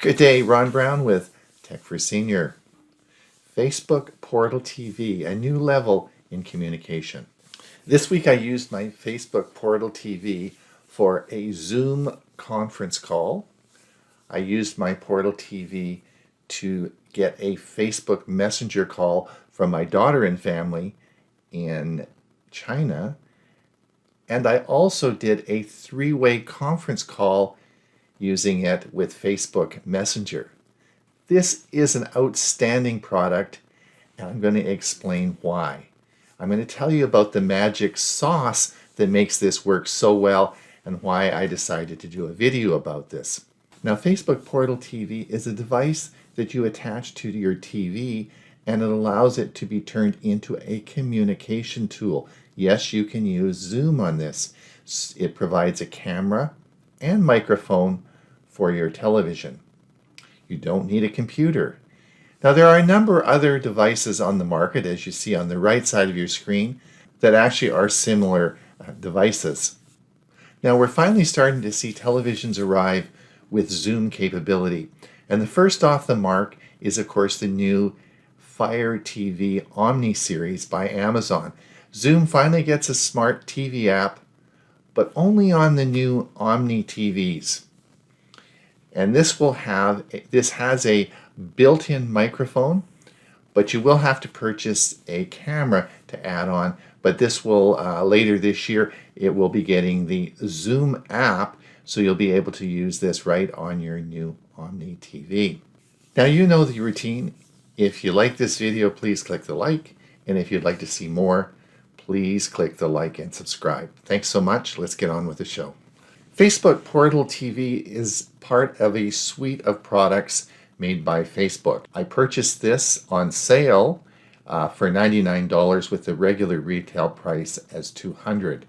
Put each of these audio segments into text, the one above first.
Good day, Ron Brown with Tech for Senior. Facebook Portal TV, a new level in communication. This week I used my Facebook Portal TV for a Zoom conference call. I used my Portal TV to get a Facebook Messenger call from my daughter and family in China. And I also did a three-way conference call using it with Facebook Messenger. This is an outstanding product, and I'm going to explain why. I'm going to tell you about the magic sauce that makes this work so well and why I decided to do a video about this. Now, Facebook Portal TV is a device that you attach to your TV, and it allows it to be turned into a communication tool. Yes, you can use Zoom on this. It provides a camera and microphone for your television. You don't need a computer. Now, there are a number of other devices on the market, as you see on the right side of your screen, that actually are similar devices. Now, we're finally starting to see televisions arrive with Zoom capability. And the first off the mark is, of course, the new Fire TV Omni series by Amazon. Zoom finally gets a smart TV app, but only on the new Omni TVs. And this has a built-in microphone, but you will have to purchase a camera to add on. But this will, later this year, it will be getting the Zoom app, so you'll be able to use this right on your new Omni TV. Now, you know the routine. If you like this video, please click the like. And if you'd like to see more, please click the like and subscribe. Thanks so much. Let's get on with the show. Facebook Portal TV is part of a suite of products made by Facebook. I purchased this on sale for $99 with the regular retail price as $200.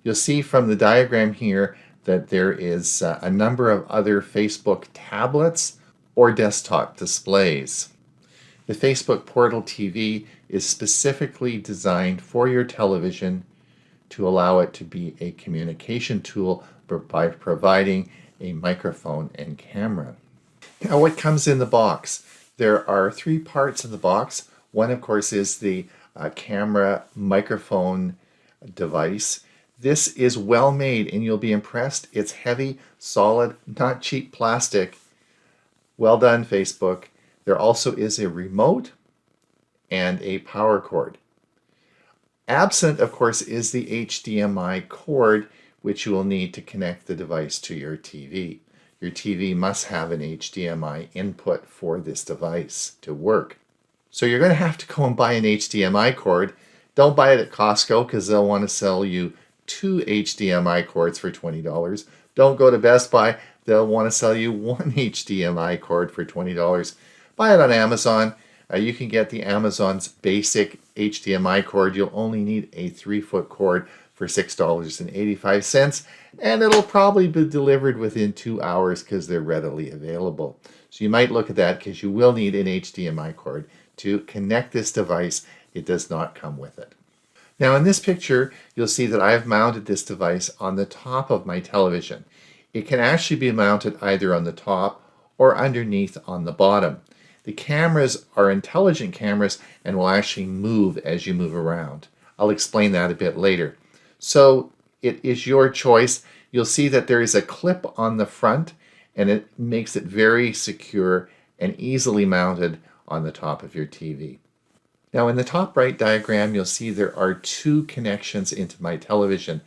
You'll see from the diagram here that there is a number of other Facebook tablets or desktop displays. The Facebook Portal TV is specifically designed for your television to allow it to be a communication tool by providing a microphone and camera. Now, what comes in the box? There are three parts in the box. One, of course, is the camera microphone device. This is well made and you'll be impressed. It's heavy, solid, not cheap plastic. Well done, Facebook. There also is a remote and a power cord. Absent, of course, is the HDMI cord, which you will need to connect the device to your TV. Your TV must have an HDMI input for this device to work. So you're going to have to go and buy an HDMI cord. Don't buy it at Costco because they'll want to sell you two HDMI cords for $20. Don't go to Best Buy. They'll want to sell you one HDMI cord for $20. Buy it on Amazon. You can get the Amazon's basic HDMI cord. You'll only need a 3-foot cord for $6.85, and it'll probably be delivered within 2 hours because they're readily available. So you might look at that because you will need an HDMI cord to connect this device. It does not come with it. Now, in this picture, you'll see that I have mounted this device on the top of my television. It can actually be mounted either on the top or underneath on the bottom. The cameras are intelligent cameras and will actually move as you move around. I'll explain that a bit later. So it is your choice. You'll see that there is a clip on the front and it makes it very secure and easily mounted on the top of your TV. Now, in the top right diagram, you'll see there are two connections into my television.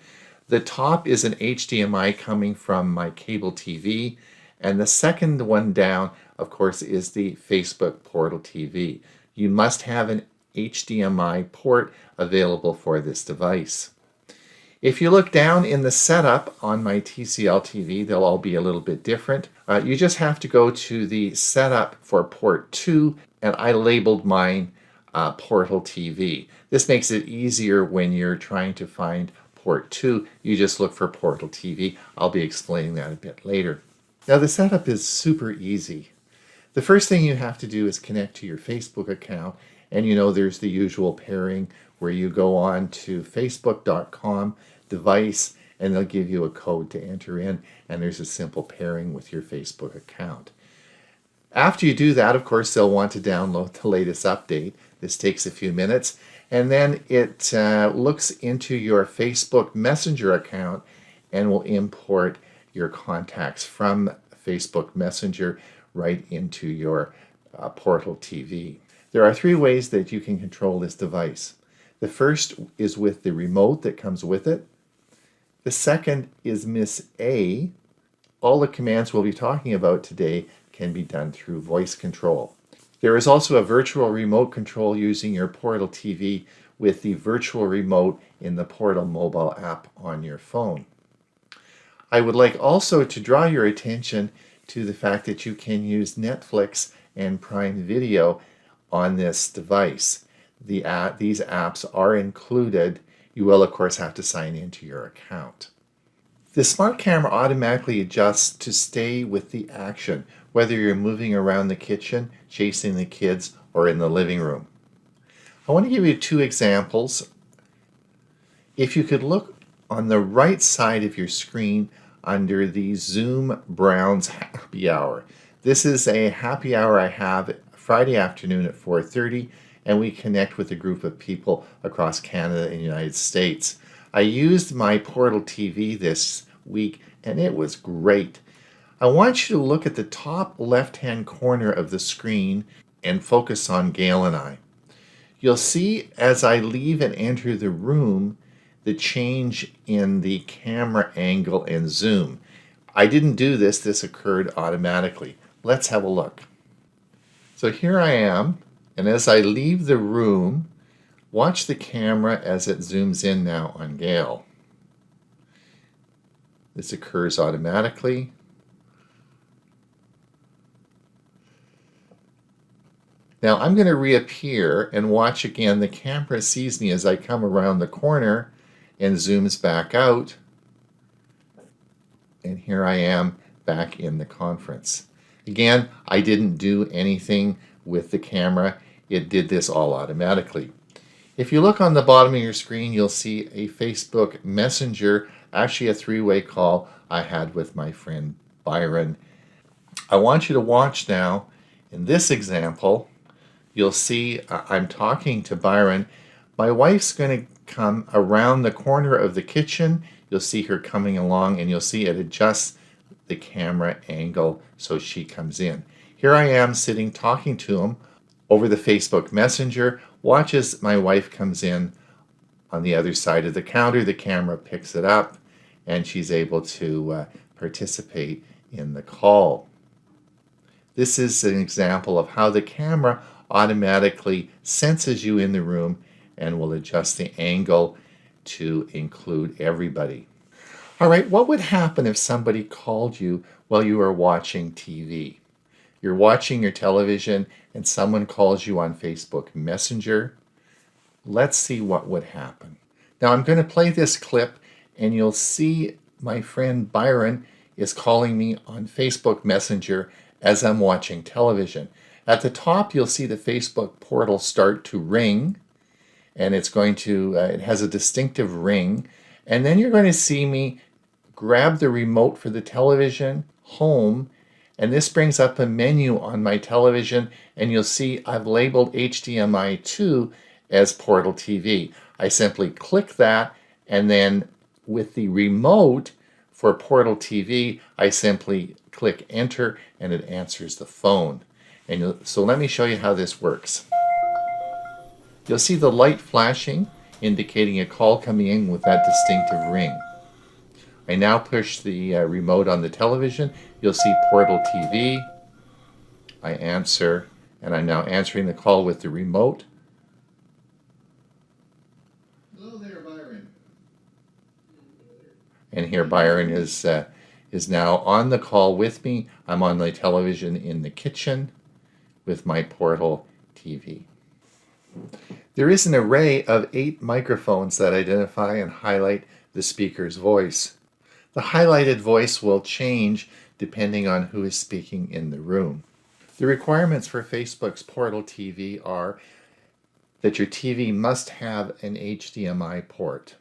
The top is an HDMI coming from my cable TV, and the second one down, of course, is the Facebook Portal TV. You must have an HDMI port available for this device. If you look down in the setup on my TCL TV, they'll all be a little bit different. You just have to go to the setup for port 2, and I labeled mine Portal TV. This makes it easier when you're trying to find port 2. You just look for Portal TV. I'll be explaining that a bit later. Now, the setup is super easy. The first thing you have to do is connect to your Facebook account, and you know there's the usual pairing where you go on to facebook.com device and they'll give you a code to enter in, and there's a simple pairing with your Facebook account. After you do that, of course, they'll want to download the latest update. This takes a few minutes. And then it looks into your Facebook Messenger account and will import your contacts from Facebook Messenger right into your Portal TV. There are 3 ways that you can control this device. The first is with the remote that comes with it. The second is Miss A. All the commands we'll be talking about today can be done through voice control. There is also a virtual remote control using your Portal TV with the virtual remote in the Portal mobile app on your phone. I would like also to draw your attention to the fact that you can use Netflix and Prime Video on this device. These apps are included. You will, of course, have to sign into your account. The smart camera automatically adjusts to stay with the action, whether you're moving around the kitchen, chasing the kids, or in the living room. I want to give you 2 examples. If you could look on the right side of your screen under the Zoom Browns Happy Hour. This is a happy hour I have Friday afternoon at 4:30, and we connect with a group of people across Canada and the United States. I used my Portal TV this week, and it was great. I want you to look at the top left-hand corner of the screen and focus on Gail and I. You'll see as I leave and enter the room the change in the camera angle and zoom. I didn't do this, this occurred automatically. Let's have a look. So here I am, and as I leave the room, watch the camera as it zooms in now on Gail. This occurs automatically. Now I'm going to reappear and watch again. The camera sees me as I come around the corner and zooms back out. And here I am back in the conference. Again, I didn't do anything with the camera. It did this all automatically. If you look on the bottom of your screen, you'll see a Facebook Messenger, actually a 3-way call I had with my friend Byron. I want you to watch now. In this example, you'll see I'm talking to Byron. My wife's going to come around the corner of the kitchen. You'll see her coming along, and you'll see it adjusts the camera angle so she comes in. Here I am sitting talking to him over the Facebook Messenger. Watch as my wife comes in on the other side of the counter. The camera picks it up, and she's able to participate in the call. This is an example of how the camera automatically senses you in the room and will adjust the angle to include everybody. All right, what would happen if somebody called you while you are watching TV? You're watching your television and someone calls you on Facebook Messenger. Let's see what would happen. Now I'm going to play this clip, and you'll see my friend Byron is calling me on Facebook Messenger as I'm watching television. At the top, you'll see the Facebook portal start to ring, and it's going to, it has a distinctive ring. And then you're going to see me grab the remote for the television, home, and this brings up a menu on my television, and you'll see I've labeled HDMI 2 as Portal TV. I simply click that, and then with the remote for Portal TV, I simply click enter, and it answers the phone. So let me show you how this works. You'll see the light flashing, indicating a call coming in with that distinctive ring. I now push the remote on the television. You'll see Portal TV. I answer, and I'm now answering the call with the remote. Hello there, Byron. And here Byron is now on the call with me. I'm on the television in the kitchen with my Portal TV. There is an array of 8 microphones that identify and highlight the speaker's voice. The highlighted voice will change depending on who is speaking in the room. The requirements for Facebook's Portal TV are that your TV must have an HDMI port.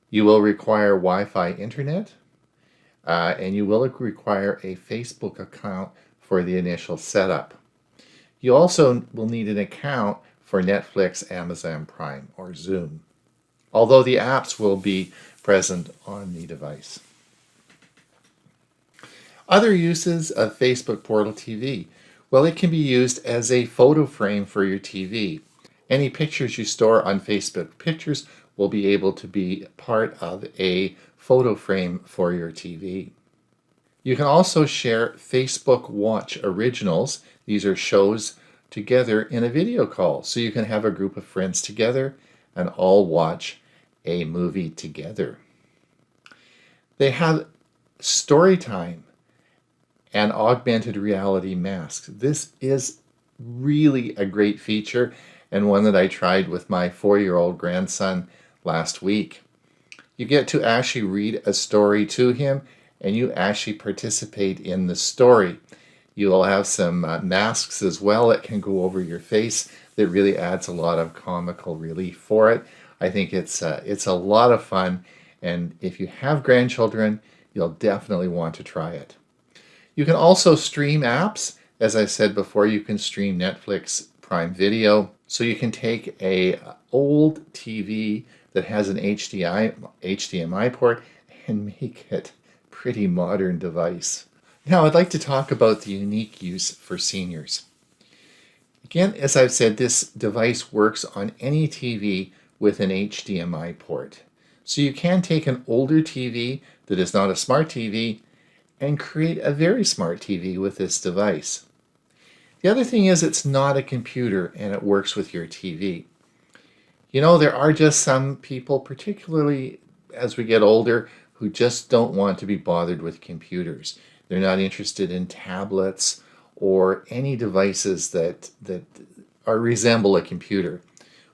You will require Wi-Fi internet, and you will require a Facebook account for the initial setup. You also will need an account for Netflix, Amazon Prime, or Zoom, although the apps will be present on the device. Other uses of Facebook Portal TV. Well, it can be used as a photo frame for your TV. Any pictures you store on Facebook Pictures will be able to be part of a photo frame for your TV. You can also share Facebook Watch Originals. These are shows together in a video call, so you can have a group of friends together and all watch a movie together. They have story time and augmented reality masks. This is really a great feature and one that I tried with my 4-year-old grandson last week. You get to actually read a story to him and you actually participate in the story. You will have some masks as well that can go over your face that really adds a lot of comical relief for it. I think it's a lot of fun, and if you have grandchildren, you'll definitely want to try it. You can also stream apps. As I said before, you can stream Netflix Prime Video. So you can take a old TV that has an HDMI port and make it a pretty modern device. Now I'd like to talk about the unique use for seniors. Again, as I've said, this device works on any TV with an HDMI port. So you can take an older TV that is not a smart TV and create a very smart TV with this device. The other thing is it's not a computer and it works with your TV. You know, there are just some people, particularly as we get older, who just don't want to be bothered with computers. They're not interested in tablets or any devices that resemble a computer.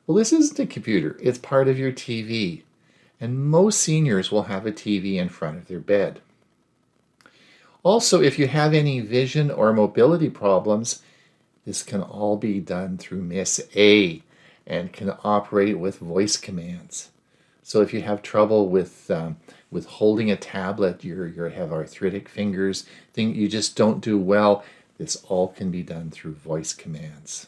Well, this isn't a computer. It's part of your TV. And most seniors will have a TV in front of their bed. Also, if you have any vision or mobility problems, this can all be done through Miss A and can operate with voice commands. So if you have trouble with holding a tablet, you have arthritic fingers, you just don't do well, this all can be done through voice commands.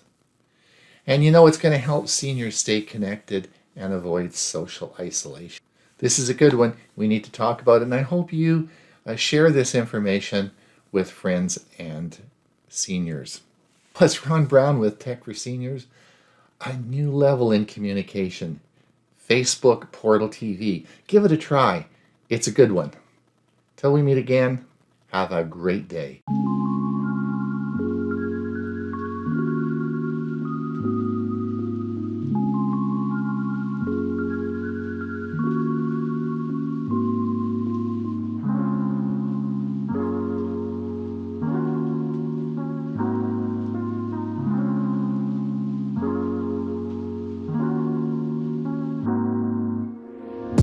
And you know, it's going to help seniors stay connected and avoid social isolation. This is a good one. We need to talk about it, and I hope you share this information with friends and seniors. Plus, Ron Brown with Tech for Seniors, a new level in communication. Facebook Portal TV. Give it a try. It's a good one. Till we meet again, have a great day.